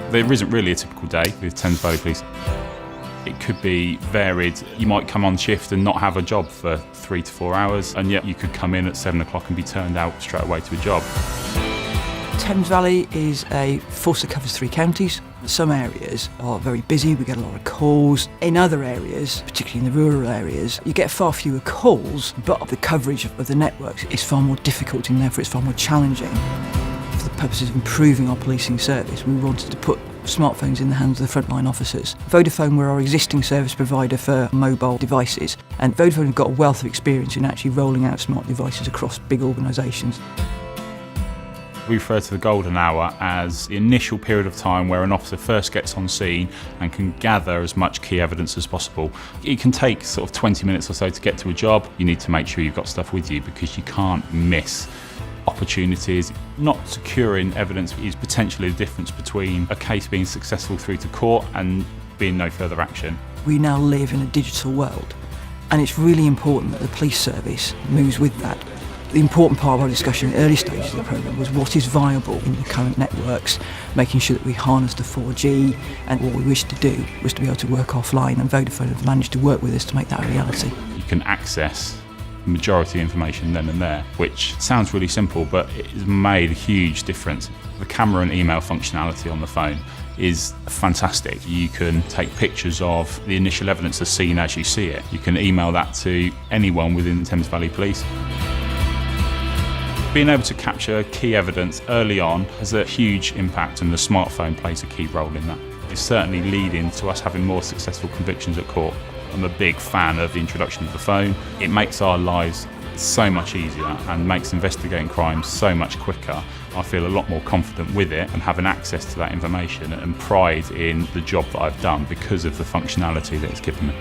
There isn't really a typical day with Thames Valley Police. It could be varied. You might come on shift and not have a job for 3 to 4 hours, and yet you could come in at 7 o'clock and be turned out straight away to a job. Thames Valley is a force that covers 3 counties. Some areas are very busy, we get a lot of calls. In other areas, particularly in the rural areas, you get far fewer calls, but the coverage of the networks is far more difficult and therefore it's far more challenging. For the purposes of improving our policing service, we wanted to put smartphones in the hands of the frontline officers. Vodafone were our existing service provider for mobile devices, and Vodafone have got a wealth of experience in actually rolling out smart devices across big organisations. We refer to the golden hour as the initial period of time where an officer first gets on scene and can gather as much key evidence as possible. It can take sort of 20 minutes or so to get to a job. You need to make sure you've got stuff with you because you can't miss opportunities. Not securing evidence is potentially the difference between a case being successful through to court and being no further action. We now live in a digital world, and it's really important that the police service moves with that. The important part of our discussion in the early stages of the programme was what is viable in the current networks, making sure that we harness the 4G, and what we wished to do was to be able to work offline, and Vodafone have managed to work with us to make that a reality. You can access the majority of information then and there, which sounds really simple, but it has made a huge difference. The camera and email functionality on the phone is fantastic. You can take pictures of the initial evidence as seen as you see it. You can email that to anyone within Thames Valley Police. Being able to capture key evidence early on has a huge impact, and the smartphone plays a key role in that. It's certainly leading to us having more successful convictions at court. I'm a big fan of the introduction of the phone. It makes our lives so much easier and makes investigating crimes so much quicker. I feel a lot more confident with it and having access to that information and pride in the job that I've done because of the functionality that it's given me.